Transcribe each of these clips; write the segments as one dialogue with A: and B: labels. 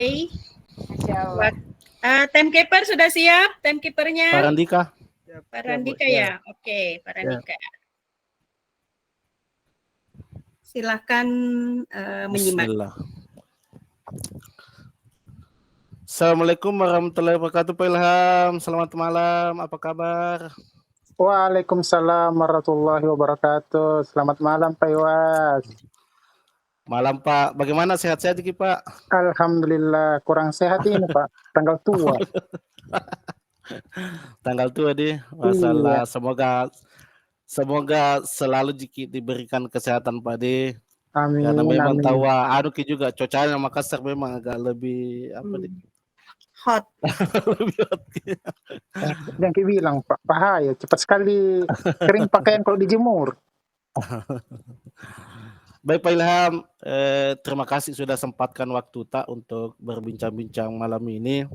A: Oke.
B: Masya Allah.
A: Timekeeper sudah siap? Timekeepernya?
C: Pak Randika.
A: Pak Randika ya? Oke, Pak Randika. Silahkan menyimak.
C: Bismillah. Assalamualaikum warahmatullahi wabarakatuh Pak Ilham. Selamat malam, apa kabar?
B: Waalaikumsalam warahmatullahi wabarakatuh. Selamat malam Pak Iwas.
C: Malam Pak, bagaimana sehat-sehat Ki Pak?
B: Alhamdulillah, kurang sehat ini Pak, tanggal tua.
C: Tanggal tua deh, masalah. Semoga selalu diberikan kesehatan Pak De.
B: Amin.
C: Karena memang
B: amin.
C: tahu Ki juga cuacanya Makassar memang agak lebih
A: hot.
C: lebih hot.
B: Yang bilang Pak, bahaya, cepat sekali kering pakaian kalau dijemur.
C: Baik Pak Ilham, terima kasih sudah sempatkan waktu tak untuk berbincang-bincang malam ini.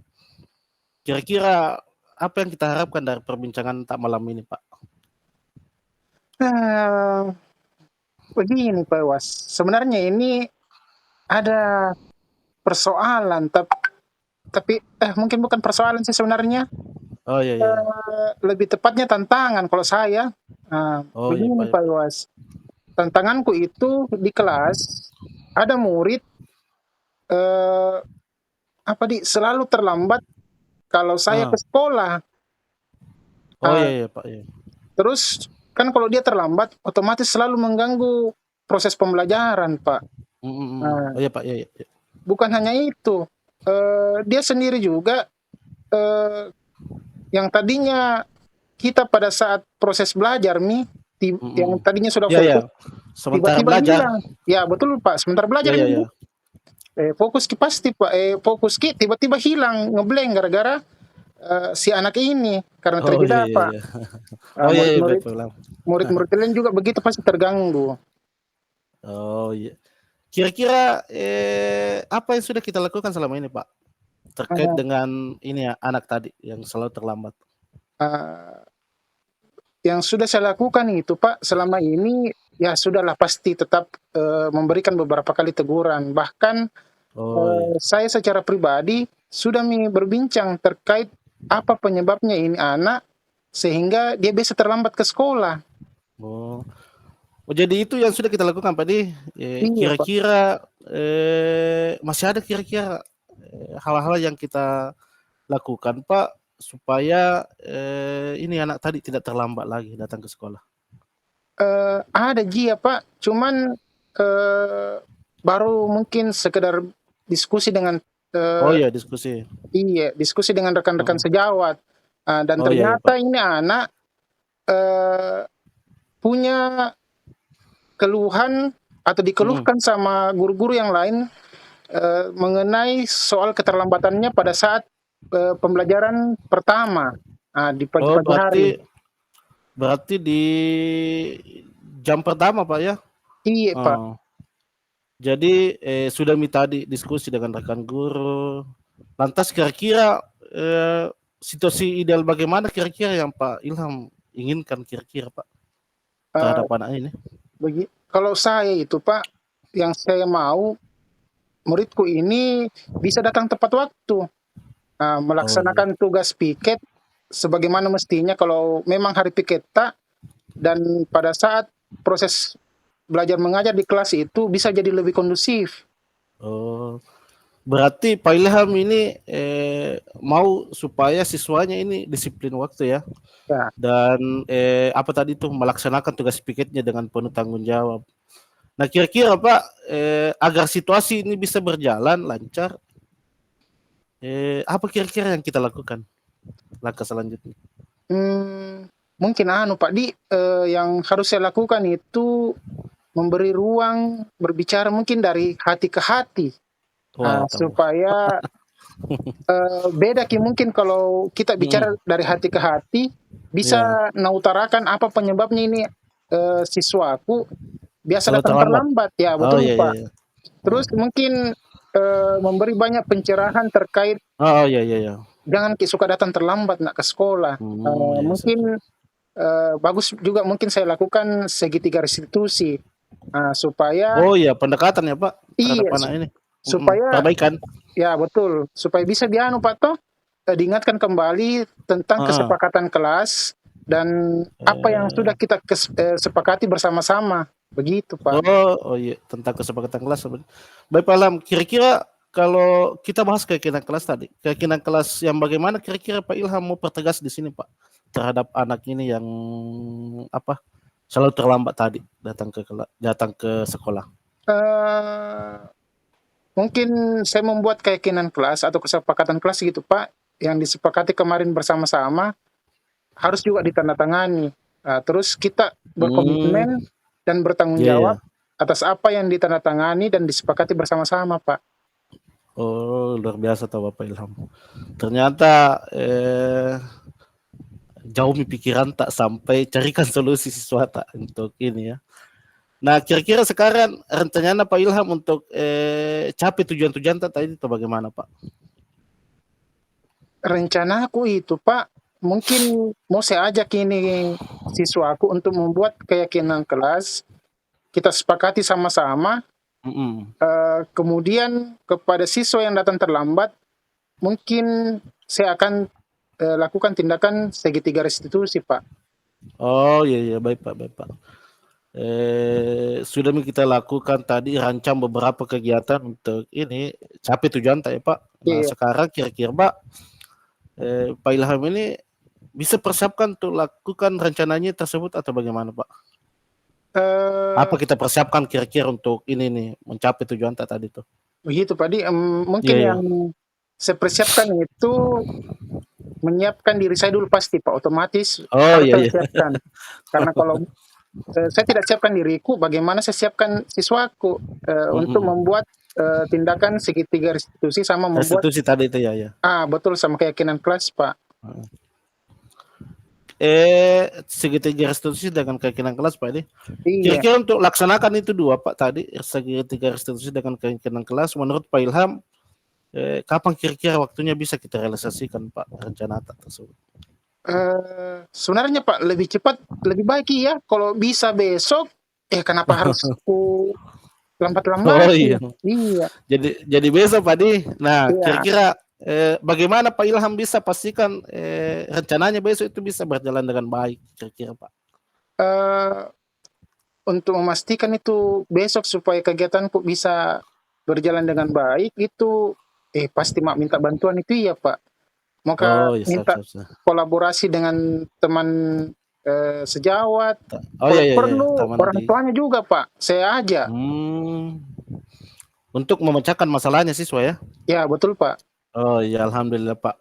C: Kira-kira apa yang kita harapkan dari perbincangan tak malam ini Pak?
B: Begini Pak Iwas, sebenarnya ini ada persoalan, tapi mungkin bukan persoalan sih sebenarnya.
C: Oh iya.
B: Lebih tepatnya tantangan kalau saya. Begini Pak Iwas, tantanganku itu di kelas ada murid selalu terlambat kalau saya ke sekolah.
C: Oh iya Pak. Iya.
B: Terus kan kalau dia terlambat otomatis selalu mengganggu proses pembelajaran Pak.
C: Oh iya Pak. Iya.
B: Bukan hanya itu, dia sendiri juga yang tadinya kita pada saat proses belajar yang tadinya sudah fokus,
C: sementara
B: tiba-tiba
C: belajar.
B: hilang. Ya betul Pak, sebentar belajar ini. Fokus pasti Pak, fokus tiba-tiba hilang, ngeblank gara-gara si anak ini karena terjeda Pak. Murid-murid lain juga begitu pasti terganggu.
C: Oh iya. Kira-kira apa yang sudah kita lakukan selama ini Pak terkait dengan ini ya anak tadi yang selalu terlambat?
B: Yang sudah saya lakukan itu Pak selama ini ya sudahlah pasti tetap memberikan beberapa kali teguran. Bahkan saya secara pribadi sudah berbincang terkait apa penyebabnya ini anak sehingga dia bisa terlambat ke sekolah.
C: Oh jadi itu yang sudah kita lakukan Pak Di. Kira-kira masih ada kira-kira hal-hal yang kita lakukan Pak supaya ini anak tadi tidak terlambat lagi datang ke sekolah?
B: Ada Pak, cuman baru mungkin sekedar diskusi dengan
C: diskusi.
B: Iya, diskusi dengan rekan-rekan sejawat. Dan ternyata ini anak punya keluhan atau dikeluhkan sama guru-guru yang lain mengenai soal keterlambatannya pada saat pembelajaran pertama di pagi-pagi hari.
C: Berarti di jam pertama Pak ya?
B: Iya Pak.
C: Jadi sudah tadi diskusi dengan rekan guru. Lantas kira-kira situasi ideal bagaimana kira-kira yang Pak Ilham inginkan kira-kira Pak terhadap anak ini?
B: Kalau saya itu Pak, yang saya mau muridku ini bisa datang tepat waktu, melaksanakan tugas piket sebagaimana mestinya kalau memang hari piket dan pada saat proses belajar mengajar di kelas itu bisa jadi lebih kondusif.
C: Berarti Pak Ilham ini mau supaya siswanya ini disiplin waktu ya. Dan apa tadi itu melaksanakan tugas piketnya dengan penuh tanggung jawab. Nah kira-kira Pak agar situasi ini bisa berjalan lancar, apa kira-kira yang kita lakukan langkah selanjutnya?
B: Mungkin Pak Di, yang harus saya lakukan itu memberi ruang berbicara mungkin dari hati ke hati. Supaya beda mungkin kalau kita bicara dari hati ke hati bisa mengutarakan apa penyebabnya ini siswaku biasa datang terlambat ya betul Pak. Terus mungkin memberi banyak pencerahan terkait jangan suka datang terlambat nak ke sekolah. Mungkin bagus juga mungkin saya lakukan segitiga restitusi supaya
C: pendekatan ya Pak terhadap anak ini.
B: supaya
C: perbaikan.
B: ya betul, supaya bisa dianu Pak toh diingatkan kembali tentang kesepakatan kelas dan apa yang sudah kita sepakati bersama-sama, begitu Pak.
C: Oh iya, tentang kesepakatan kelas. Baik Pak Ilham, kira-kira kalau kita bahas keyakinan kelas tadi, keyakinan kelas yang bagaimana kira-kira Pak Ilham mau pertegas di sini Pak terhadap anak ini yang selalu terlambat tadi datang ke sekolah?
B: Mungkin saya membuat keyakinan kelas atau kesepakatan kelas gitu Pak, yang disepakati kemarin bersama-sama harus juga ditandatangani. Terus kita berkomitmen dan bertanggung jawab atas apa yang ditandatangani dan disepakati bersama-sama Pak.
C: Oh, luar biasa tahu Bapak Ilham. Ternyata jauh pikiran tak sampai carikan solusi siswa tak untuk ini ya. Nah, kira-kira sekarang rencananya Pak Ilham untuk capai tujuan-tujuan tadi itu bagaimana Pak?
B: Rencana aku itu Pak, mungkin mau saya ajak ini siswa aku untuk membuat keyakinan kelas, kita sepakati sama-sama. Kemudian kepada siswa yang datang terlambat, mungkin saya akan lakukan tindakan segitiga restitusi Pak.
C: Oh iya baik Pak. Sudah kita lakukan tadi rancang beberapa kegiatan untuk ini capai tujuan tak ya Pak. Nah sekarang kira-kira Pak Pak Ilham ini bisa persiapkan untuk lakukan rencananya tersebut atau bagaimana Pak? Apa kita persiapkan kira-kira untuk ini nih mencapai tujuan tak tadi tuh? Begitu
B: Pak Di, mungkin yang saya persiapkan itu menyiapkan diri saya dulu pasti Pak, otomatis harus siapkan. Karena kalau saya tidak siapkan diriku, bagaimana saya siapkan siswaku untuk membuat tindakan segitiga restitusi sama membuat
C: restitusi tadi itu ya.
B: Betul, sama keyakinan kelas Pak.
C: Segitiga restitusi dengan keyakinan kelas Pak ini. Kira-kira untuk laksanakan itu dua Pak tadi, segitiga restitusi dengan keyakinan kelas, menurut Pak Ilham kapan kira-kira waktunya bisa kita realisasikan Pak rencana tersebut?
B: Sebenarnya Pak lebih cepat lebih baik ya, kalau bisa besok. Kenapa harus lambat-lambat?
C: Oh iya. Jadi besok Pak Di. Nah kira-kira bagaimana Pak Ilham bisa pastikan rencananya besok itu bisa berjalan dengan baik kira-kira Pak?
B: Untuk memastikan itu besok supaya kegiatanku bisa berjalan dengan baik itu pasti mak minta bantuan itu ya Pak. Maka minta kolaborasi dengan teman sejawat. Perlu orang tuanya juga Pak, saya aja.
C: Untuk memecahkan masalahnya siswa ya? Ya
B: betul Pak.
C: Oh ya alhamdulillah Pak.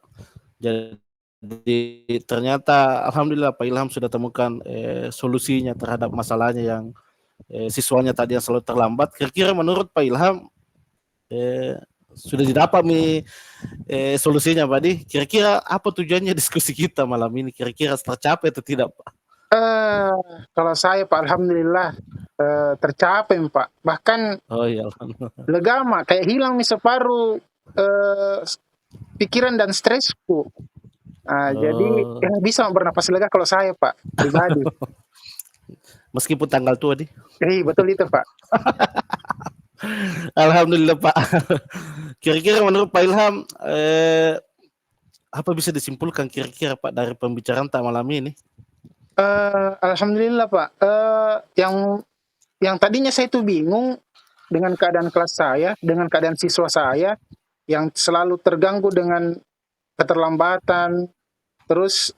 C: Jadi ternyata alhamdulillah Pak Ilham sudah temukan solusinya terhadap masalahnya yang siswanya tadi yang selalu terlambat. Kira-kira menurut Pak Ilham sudah didapat solusinya Pak Di. Kira-kira apa tujuannya diskusi kita malam ini? Kira-kira tercapai atau tidak Pak?
B: Kalau saya Pak alhamdulillah tercapai Pak. Bahkan legama kayak hilang nih separuh pikiran dan stresku. Jadi bisa bernapas lega kalau saya Pak pribadi.
C: Meskipun tanggal tua Di.
B: Betul itu Pak.
C: Alhamdulillah Pak. Kira-kira menurut Pak Ilham apa bisa disimpulkan kira-kira Pak dari pembicaraan tak malam ini?
B: Alhamdulillah Pak. Yang tadinya saya itu bingung dengan keadaan kelas saya, dengan keadaan siswa saya yang selalu terganggu dengan keterlambatan, terus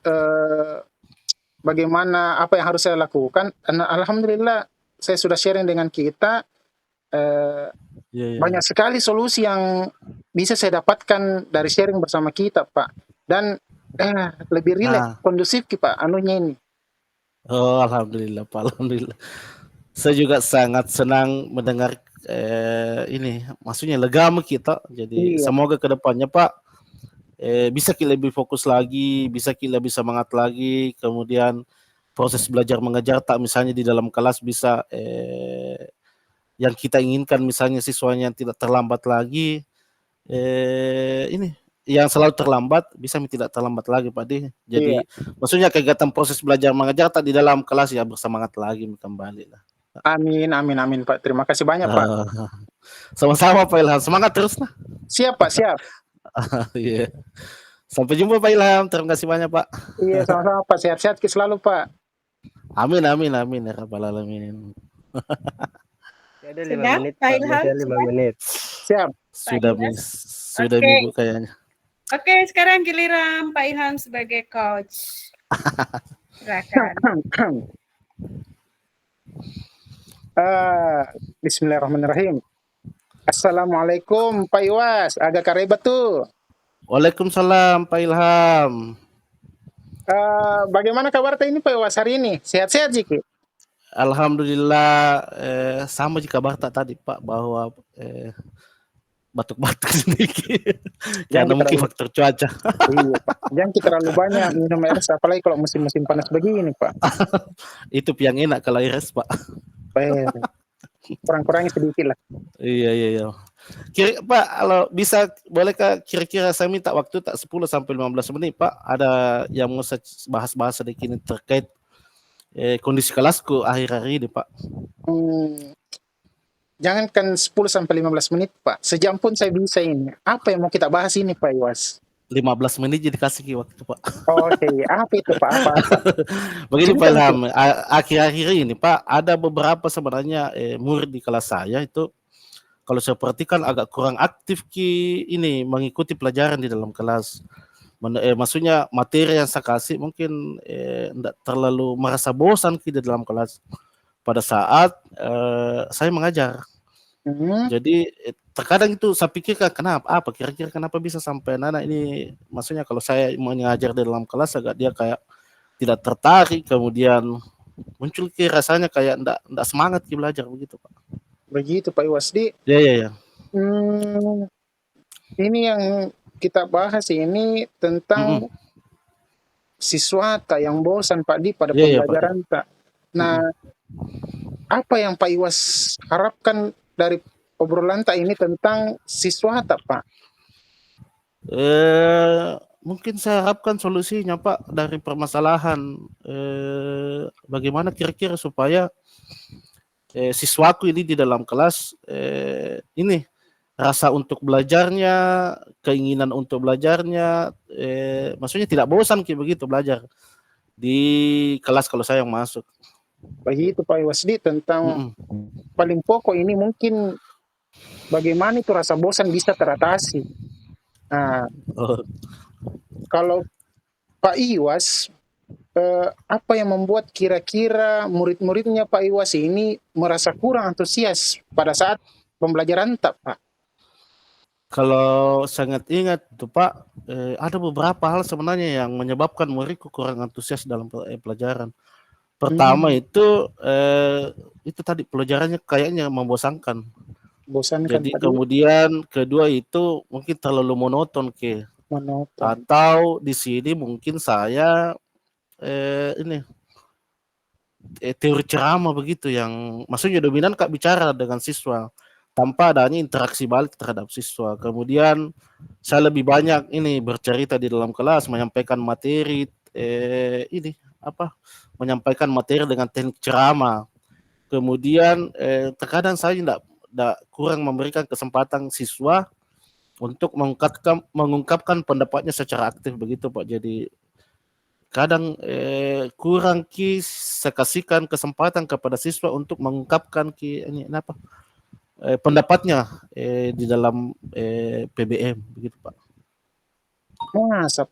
B: bagaimana apa yang harus saya lakukan. Alhamdulillah saya sudah sharing dengan kita. Banyak sekali solusi yang bisa saya dapatkan dari sharing bersama kita Pak, dan lebih rileks, kondusif Pak anunya ini.
C: Oh alhamdulillah Pak, alhamdulillah. Saya juga sangat senang mendengar ini, maksudnya legama kita. Jadi semoga kedepannya Pak bisa kita lebih fokus lagi, bisa kita lebih semangat lagi, kemudian proses belajar mengajar tak misalnya di dalam kelas bisa yang kita inginkan, misalnya siswanya tidak terlambat lagi, ini yang selalu terlambat bisa tidak terlambat lagi Pak Di. Jadi maksudnya kegiatan proses belajar mengajar tak di dalam kelas ya bersemangat lagi kembali lah.
B: Amin Pak, terima kasih banyak Pak.
C: Sama-sama Pak Ilham. Semangat terus nah.
B: Siap Pak, siap.
C: Iya. Sampai jumpa Pak Ilham. Terima kasih banyak Pak.
B: Iya, sama-sama Pak. Sehat-sehat selalu Pak.
C: Amin amin amin ya rabbal alamin.
D: Ada 5
A: Sudah,
D: menit
A: Pak
D: Pak,
A: Ilham,
D: biasanya 5
A: sudah?
D: menit.
B: Siap.
C: Sudah
A: Ilyas.
C: sudah
A: Oke.
C: minggu kayaknya.
A: Oke, sekarang giliran Pak Ilham sebagai coach. Silakan.
B: Bismillahirrahmanirrahim. Assalamualaikum Pak Iwas. Agak karebat tuh.
C: Waalaikumsalam Pak Ilham.
B: Bagaimana kabar ini Pak Iwas hari ini? Sehat-sehat Jiki?
C: Alhamdulillah sama jika Barta tadi Pak bahwa batuk-batuk sedikit karena mungkin faktor cuaca.
B: Iya Pak. Jangan kita terlalu banyak minum air es, apalagi kalau musim-musim panas begini Pak.
C: Itu yang enak kalau air es Pak.
B: Kurang-kurangnya sedikit lah.
C: Iya. Pak, kalau bisa bolehkah kira-kira saya minta waktu tak 10 sampai 15 menit Pak. Ada yang mau saya bahas-bahas sedikit ini terkait kondisi kelasku akhir hari ini Pak.
B: Jangankan 10 sampai 15 menit Pak. Sejam pun saya bisa ini. Apa yang mau kita bahas ini Pak Iwas?
C: 15 menit jadi kasih waktu Pak.
B: Oke, apa itu Pak? Apa?
C: Begini Pak Ilham, akhir-akhir ini Pak ada beberapa sebenarnya murid di kelas saya itu kalau saya perhatikan agak kurang aktif ini mengikuti pelajaran di dalam kelas. Maksudnya materi yang saya kasih mungkin tidak terlalu merasa bosan di dalam kelas pada saat saya mengajar. Jadi terkadang itu saya pikirkan kira-kira kenapa bisa sampai anak ini, maksudnya kalau saya mengajar di dalam kelas agak dia kayak tidak tertarik, kemudian muncul rasanya kayak enggak semangat belajar begitu Pak.
B: Begitu Pak Iwasdi.
C: Ya.
B: Ini yang kita bahas ini tentang siswa tak yang bosan Pak Di pada pembelajaran tak. Nah, apa yang Pak Iwas harapkan dari obrolan tak ini tentang siswa tak Pak?
C: Mungkin saya harapkan solusinya Pak dari permasalahan bagaimana kira-kira supaya siswaku ini di dalam kelas ini rasa untuk belajarnya, keinginan untuk belajarnya, maksudnya tidak bosan begitu belajar di kelas kalau saya yang masuk.
B: Begitu Pak Iwasdi tentang paling pokok ini mungkin bagaimana itu rasa bosan bisa teratasi. Nah, kalau Pak Iwas, apa yang membuat kira-kira murid-muridnya Pak Iwas ini merasa kurang antusias pada saat pembelajaran tak Pak?
C: Kalau sangat ingat tuh Pak, ada beberapa hal sebenarnya yang menyebabkan muridku kurang antusias dalam pelajaran. Pertama itu tadi pelajarannya kayaknya membosankan. Jadi kemudian kedua itu mungkin terlalu monoton atau di sini mungkin saya teori ceramah begitu yang maksudnya dominan bicara dengan siswa tanpa adanya interaksi balik terhadap siswa. Kemudian saya lebih banyak bercerita di dalam kelas, menyampaikan materi menyampaikan materi dengan teknik ceramah. Kemudian terkadang saya tidak kurang memberikan kesempatan siswa untuk mengungkapkan pendapatnya secara aktif begitu Pak. Jadi kadang kurang saya kasihkan kesempatan kepada siswa untuk mengungkapkan pendapatnya di dalam PBM begitu Pak.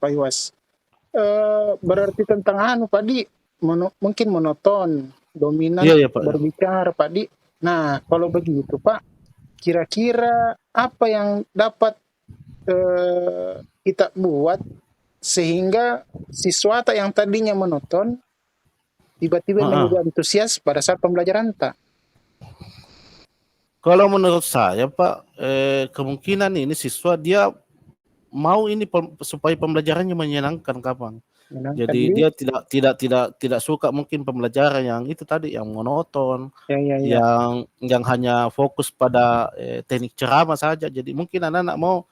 B: Pak Iwas, berarti tentang Pak Di mungkin monoton, dominan berbicara Pak Di. Nah, kalau begitu Pak, kira-kira apa yang dapat kita buat sehingga siswa yang tadinya monoton tiba-tiba menjadi antusias pada saat pembelajaran tak?
C: Kalau menurut saya Pak, kemungkinan ini siswa dia mau supaya pembelajarannya menyenangkan kapan. Jadi dia tidak suka mungkin pembelajaran yang itu tadi yang monoton, yang hanya fokus pada teknik ceramah saja. Jadi mungkin anak-anak mau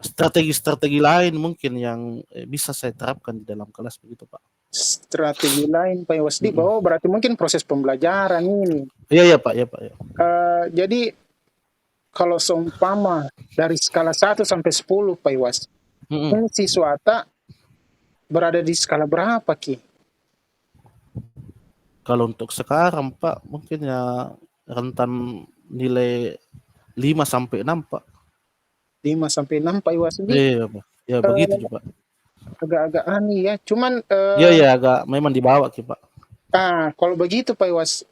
C: strategi-strategi lain mungkin yang bisa saya terapkan di dalam kelas begitu Pak.
B: Strategi lain Pak Iwasdi, berarti mungkin proses pembelajaran ini.
C: Iya Pak.
B: Jadi kalau seumpama dari skala 1 sampai 10 Pak Iwas, ini siswa tak berada di skala berapa Ki?
C: Kalau untuk sekarang Pak, mungkin ya rentan nilai 5 sampai 6 Pak.
B: 5 sampai 6 Pak Iwas. Jadi
C: Iya Pak. Ya begitu Pak.
B: agak-agak aneh ya. Cuman
C: Iya agak memang dibawa Ki Pak.
B: kalau begitu Pak Iwas,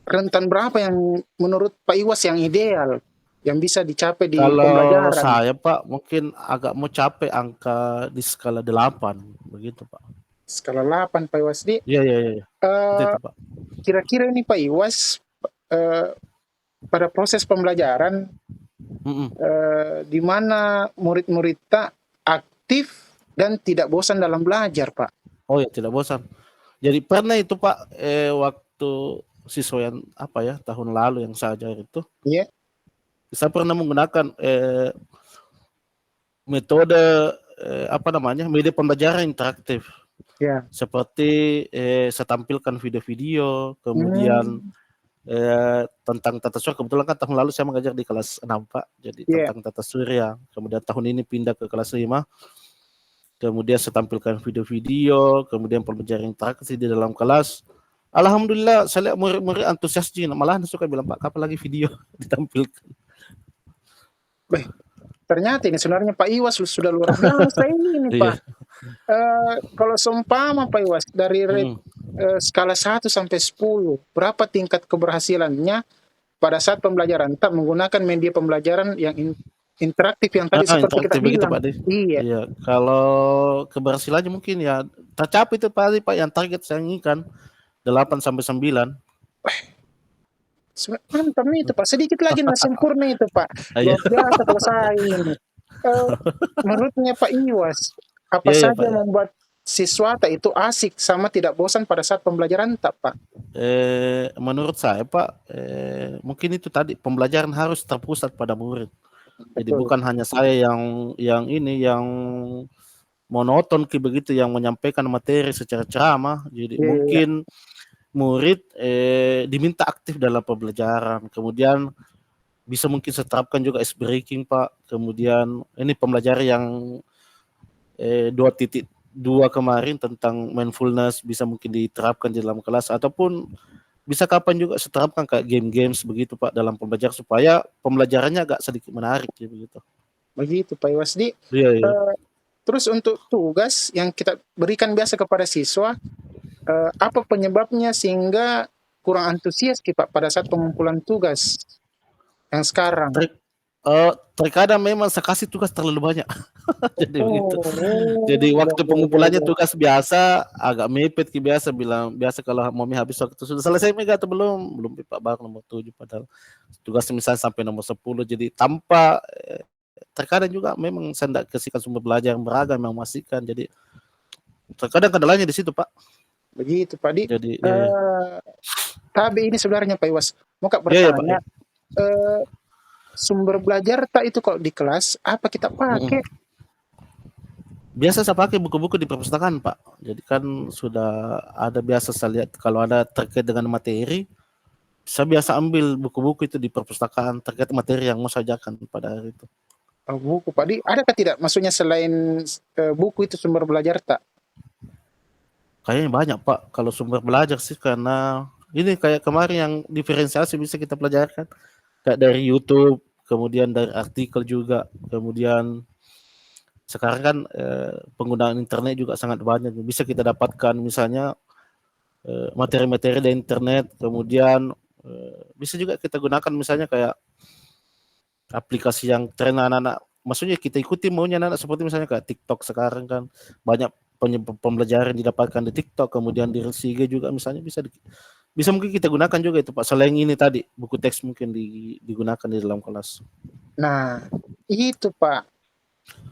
B: rentan berapa yang menurut Pak Iwas yang ideal yang bisa dicapai di
C: Kalau
B: pembelajaran?
C: saya Pak mungkin agak mau capai angka di skala 8 begitu Pak.
B: Skala 8 Pak Iwas. Di
C: Iya. Itu Pak.
B: kira-kira ini Pak Iwas pada proses pembelajaran di mana murid-murid tak aktif dan tidak bosan dalam belajar Pak.
C: Oh ya tidak bosan. Jadi pernah itu Pak waktu siswa yang tahun lalu yang saya ajar itu.
B: Iya.
C: Saya pernah menggunakan metode media pembelajaran interaktif.
B: Ya.
C: Seperti saya tampilkan video-video, kemudian tentang tata surya. Kebetulan kan tahun lalu saya mengajar di kelas 6 Pak, jadi tentang tata surya. Kemudian tahun ini pindah ke kelas 5. Kemudian saya tampilkan video-video, kemudian pembelajaran interaktif di dalam kelas. Alhamdulillah saya lihat murid-murid antusias juga, malah suka bilang Pak, kapan lagi video ditampilkan.
B: Ternyata ini sebenarnya Pak Iwas sudah luar biasa ini Pak. Kalau seumpama Pak Iwas dari skala 1 sampai 10, berapa tingkat keberhasilannya pada saat pembelajaran tak menggunakan media pembelajaran yang interaktif yang tadi seperti kita bilang.
C: Pak, iya. Kalau keberhasilannya mungkin ya tercapai itu Pak yang target saya inginkan 8 sampai 9.
B: Mantap nih itu Pak, sedikit lagi nggak sempurna itu Pak. Luar biasa kalau saya ini. Menurutnya Pak Iwas, apa saja yang membuat siswa tak itu asik sama tidak bosan pada saat pembelajaran tak Pak?
C: Menurut saya Pak, mungkin itu tadi pembelajaran harus terpusat pada murid. Jadi bukan hanya saya yang monoton begitu yang menyampaikan materi secara ceramah. Jadi mungkin murid diminta aktif dalam pembelajaran, kemudian bisa mungkin saya terapkan juga ice breaking Pak, kemudian ini pembelajaran yang 2.2 kemarin tentang mindfulness bisa mungkin diterapkan di dalam kelas, ataupun bisa kapan juga saya terapkan kayak game-games begitu Pak dalam pembelajaran supaya pembelajarannya agak sedikit menarik begitu.
B: Begitu Pak Iwasdi. Terus untuk tugas yang kita berikan biasa kepada siswa, apa penyebabnya sehingga kurang antusias Pak pada saat pengumpulan tugas yang sekarang?
C: Terkadang memang saya kasih tugas terlalu banyak. Jadi begitu. Jadi waktu pengumpulannya tugas biasa agak mepet biasa kalau mau habis waktu sudah selesai atau belum Pak baru nomor 7 padahal tugas misalnya sampai nomor 10. Jadi tanpa terkadang juga memang saya tidak kasihkan sumber belajar yang beragam yang memastikan. Jadi terkadang kendalanya di situ Pak.
B: Begitu Pak Di.
C: Jadi
B: tapi ini sebenarnya Pak Iwas mau bertanya, sumber belajar tak itu kalau di kelas apa kita pakai?
C: Biasa saya pakai buku-buku di perpustakaan Pak. Jadi kan sudah ada biasa saya lihat kalau ada terkait dengan materi, saya biasa ambil buku-buku itu di perpustakaan terkait materi yang mau saya ajarkan pada hari itu.
B: Buku Pak Di, adakah tidak maksudnya selain buku itu sumber belajar tak?
C: Kayaknya banyak Pak kalau sumber belajar sih, karena ini kayak kemarin yang diferensiasi bisa kita pelajarkan kayak dari YouTube, kemudian dari artikel juga, kemudian sekarang kan penggunaan internet juga sangat banyak, bisa kita dapatkan misalnya materi-materi dari internet, kemudian bisa juga kita gunakan misalnya kayak aplikasi yang tren anak-anak, maksudnya kita ikuti maunya anak seperti misalnya kayak TikTok sekarang kan banyak pembelajaran didapatkan di TikTok, kemudian di RCG juga misalnya bisa mungkin kita gunakan juga itu Pak, selain ini tadi buku teks mungkin digunakan di dalam kelas.
B: Nah itu Pak,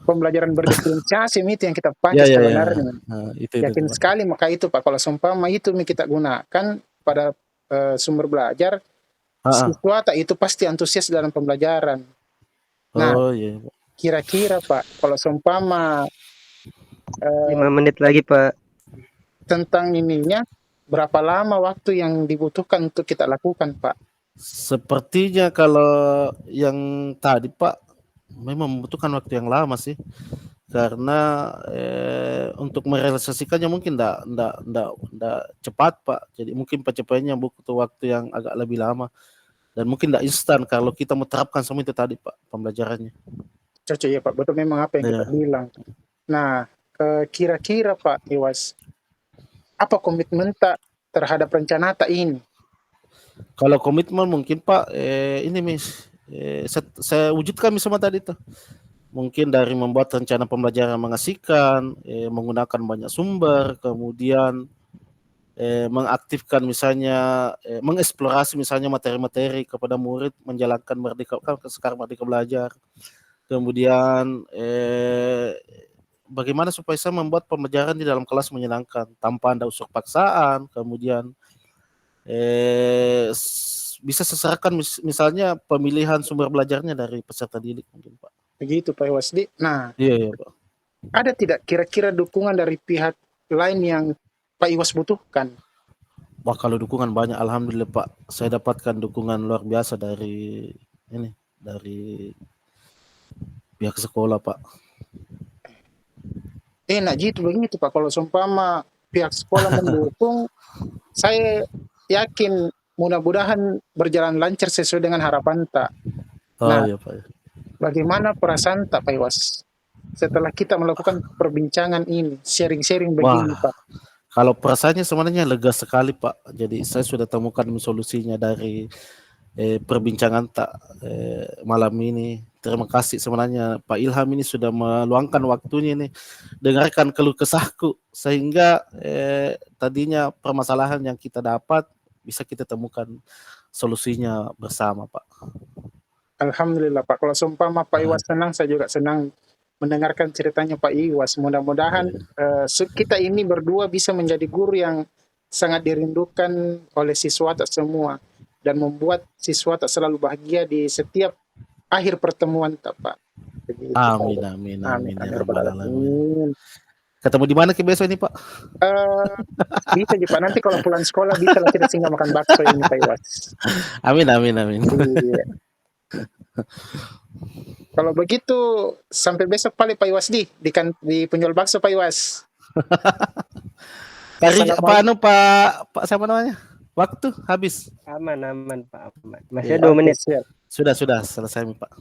B: pembelajaran berdiferensiasi itu yang kita pakai sebenarnya.
C: Nah,
B: yakin sekali maka itu Pak, kalau seumpama itu kita gunakan pada sumber belajar, siswa tak itu pasti antusias dalam pembelajaran. Nah kira-kira Pak, kalau seumpama
D: 5 menit lagi Pak,
B: tentang ininya berapa lama waktu yang dibutuhkan untuk kita lakukan Pak?
C: Sepertinya kalau yang tadi Pak memang membutuhkan waktu yang lama sih, karena untuk merealisasikannya mungkin ndak cepat Pak. Jadi mungkin pencapaiannya butuh waktu yang agak lebih lama dan mungkin ndak instan kalau kita menerapkan semua itu tadi Pak pembelajarannya.
B: Cocok ya Pak, betul memang apa yang kita
C: Iya.
B: bilang. Nah, kira-kira Pak Iwas, apa komitmen tak terhadap rencana tak ini?
C: Kalau komitmen mungkin Pak ini Mis, saya wujudkan semua tadi tuh. Mungkin dari membuat rencana pembelajaran mengasihkan, menggunakan banyak sumber, kemudian mengaktifkan misalnya mengeksplorasi misalnya materi-materi kepada murid menjalankan merdeka kan sekarang merdeka belajar. Kemudian bagaimana supaya saya membuat pembelajaran di dalam kelas menyenangkan tanpa ada unsur paksaan, kemudian bisa sesuaikan misalnya pemilihan sumber belajarnya dari peserta didik mungkin Pak.
B: Begitu Pak Iwas. Nah,
C: Iya Pak.
B: ada tidak kira-kira dukungan dari pihak lain yang Pak Iwas butuhkan?
C: Wah kalau dukungan banyak, alhamdulillah Pak. Saya dapatkan dukungan luar biasa dari pihak sekolah Pak.
B: Enak gitu begitu Pak. Kalau seumpama pihak sekolah mendukung, saya yakin mudah-mudahan berjalan lancar sesuai dengan harapan tak. Nah,
C: Iya Pak.
B: bagaimana perasaan tak Pak Iwas setelah kita melakukan perbincangan ini, sharing-sharing begini
C: Wah,
B: Pak?
C: kalau perasaannya sebenarnya lega sekali Pak. Jadi saya sudah temukan solusinya dari perbincangan tak malam ini. Terima kasih sebenarnya Pak Ilham ini sudah meluangkan waktunya nih dengarkan keluh kesahku sehingga tadinya permasalahan yang kita dapat bisa kita temukan solusinya bersama Pak.
B: Alhamdulillah Pak. Kalau seumpama Pak Iwas senang, saya juga senang mendengarkan ceritanya Pak Iwas. Mudah-mudahan kita ini berdua bisa menjadi guru yang sangat dirindukan oleh siswa tak semua dan membuat siswa tak selalu bahagia di setiap akhir pertemuan tak Pak. Begitu,
C: Amin
B: Pak.
C: amin
B: Amin.
C: amin ya
B: Amin.
C: rabbal alamin.
B: Amin.
C: Ketemu di mana ke besok ini Pak?
B: Bisa aja Pak. Nanti kalau pulang sekolah bisa lah kita singgah makan bakso ini Pak Iwas.
C: Amin amin amin.
B: Iya. Kalau begitu sampai besok Pak Iwas di penjual bakso Pak Iwas.
C: Tadi Pak siapa namanya? Waktu habis.
D: Aman Pak, aman. Masih 2 menit.
B: Siap.
C: Sudah selesai Pak.